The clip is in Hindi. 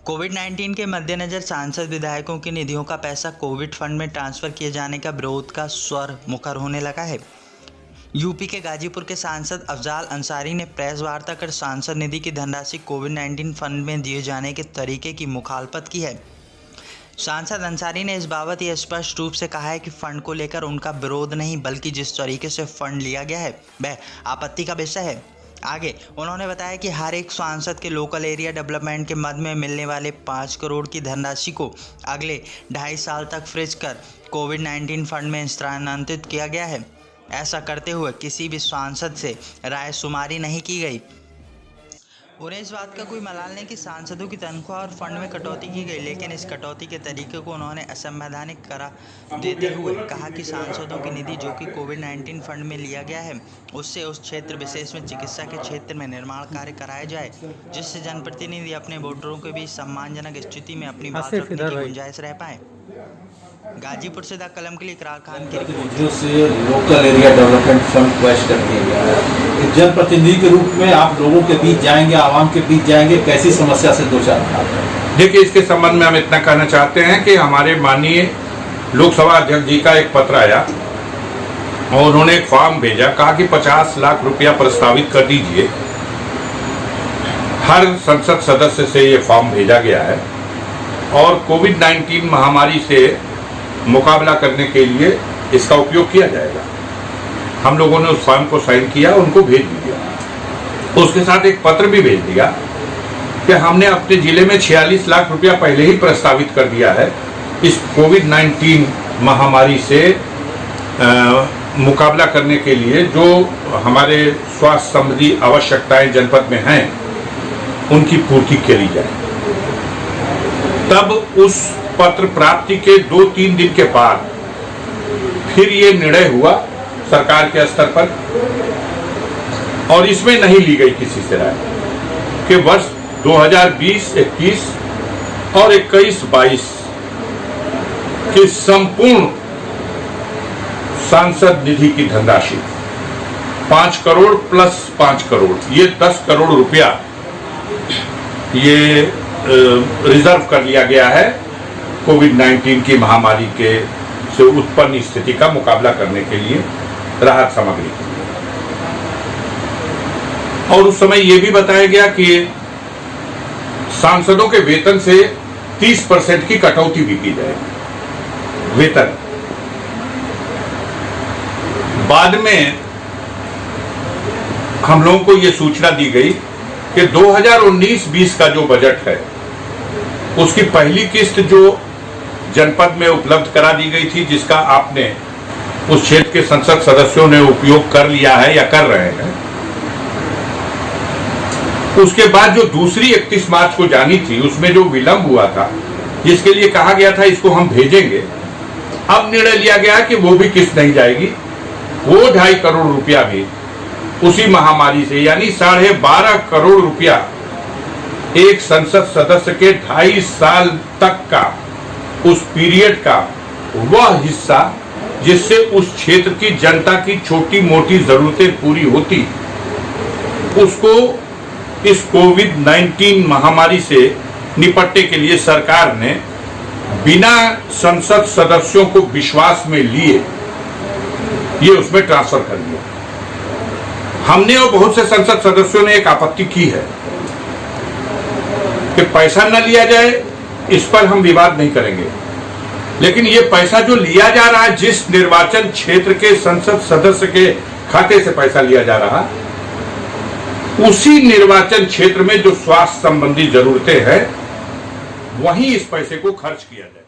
कोविड-19 के मद्देनजर सांसद विधायकों की निधियों का पैसा कोविड फंड में ट्रांसफर किए जाने का विरोध का स्वर मुखर होने लगा है। यूपी के गाजीपुर के सांसद अफजाल अंसारी ने प्रेस वार्ता कर सांसद निधि की धनराशि कोविड-19 फंड में दिए जाने के तरीके की मुखालफत की है। सांसद अंसारी ने इस बाबत यह स्पष्ट रूप से कहा है कि फंड को लेकर उनका विरोध नहीं, बल्कि जिस तरीके से फंड लिया गया है वह आपत्ति का विषय है। आगे उन्होंने बताया कि हर एक सांसद के लोकल एरिया डेवलपमेंट के मद में मिलने वाले 5 करोड़ की धनराशि को अगले 2.5 साल तक फ्रीज कर कोविड-19 फंड में स्थानांतरित किया गया है। ऐसा करते हुए किसी भी सांसद से राय शुमारी नहीं की गई। उन्हें इस बात का कोई मलाल नहीं कि सांसदों की तनख्वाह और फंड में कटौती की गई, लेकिन इस कटौती के तरीके को उन्होंने असंवैधानिक करार देते हुए कहा कि सांसदों की निधि जो कि कोविड-19 फंड में लिया गया है उससे उस क्षेत्र विशेष में चिकित्सा के क्षेत्र में निर्माण कार्य कराया जाए, जिससे जनप्रतिनिधि अपने वोटरों के बीच सम्मानजनक स्थिति में अपनी बात रखने की गुंजाइश रह पाए। गाजीपुर से द कलम के लिए इकरार खान की रिपोर्ट। से local area development fund question कर दिया गया है। जनप्रतिनिधि के रूप में आप लोगों के बीच जाएंगे, आवाम के बीच जाएंगे, कैसी समस्या से दो चार? देखिए, इसके संबंध में हम इतना कहना चाहते हैं कि हमारे माननीय लोकसभा अध्यक्ष जी का एक पत्र आया और उन्होंने एक फॉर्म भेजा, कहा कि 50 लाख रुपया प्रस्तावित कर दीजिए। हर संसद सदस्य से ये फॉर्म भेजा गया है और कोविड-19 महामारी से मुकाबला करने के लिए इसका उपयोग किया जाएगा। हम लोगों ने उस फॉर्म को साइन किया, उनको भेज दिया। उसके साथ एक पत्र भी भेज दिया कि हमने अपने जिले में 46 लाख रुपया पहले ही प्रस्तावित कर दिया है इस कोविड-19 महामारी से मुकाबला करने के लिए। जो हमारे स्वास्थ्य संबंधी आवश्यकताएं जनपद में हैं उनकी पूर्ति करी जाए। तब उस पत्र प्राप्ति के 2-3 दिन के बाद फिर ये निर्णय हुआ सरकार के स्तर पर, और इसमें नहीं ली गई किसी से राय कि वर्ष 2020-21 और 21-22 के संपूर्ण सांसद निधि की धनराशि 5 करोड़ प्लस 5 करोड़, ये 10 करोड़ रुपया ये रिजर्व कर लिया गया है कोविड-19 की महामारी के से उत्पन्न स्थिति का मुकाबला करने के लिए राहत सामग्री। और उस समय यह भी बताया गया कि सांसदों के वेतन से 30% की कटौती भी की जाएगी वेतन। बाद में हम लोगों को यह सूचना दी गई कि 2019-20 का जो बजट है उसकी पहली किस्त जो जनपद में उपलब्ध करा दी गई थी, जिसका आपने उस क्षेत्र के संसद सदस्यों ने उपयोग कर लिया है या कर रहे हैं, उसके बाद जो दूसरी 31 मार्च को जानी थी उसमें जो विलंब हुआ था, जिसके लिए कहा गया था इसको हम भेजेंगे, अब निर्णय लिया गया कि वो भी किस्त नहीं जाएगी। वो 2.5 करोड़ रुपया भी उसी महामारी से, यानी 12.5 करोड़ रुपया एक संसद सदस्य के 2.5 साल तक का उस पीरियड का वह हिस्सा जिससे उस क्षेत्र की जनता की छोटी मोटी जरूरतें पूरी होती, उसको इस कोविड-19 महामारी से निपटने के लिए सरकार ने बिना संसद सदस्यों को विश्वास में लिए ये उसमें ट्रांसफर कर दिया। हमने और बहुत से संसद सदस्यों ने एक आपत्ति की है कि पैसा न लिया जाए, इस पर हम विवाद नहीं करेंगे, लेकिन ये पैसा जो लिया जा रहा है, जिस निर्वाचन क्षेत्र के संसद सदस्य के खाते से पैसा लिया जा रहा, उसी निर्वाचन क्षेत्र में जो स्वास्थ्य संबंधी जरूरतें हैं वहीं इस पैसे को खर्च किया जाए।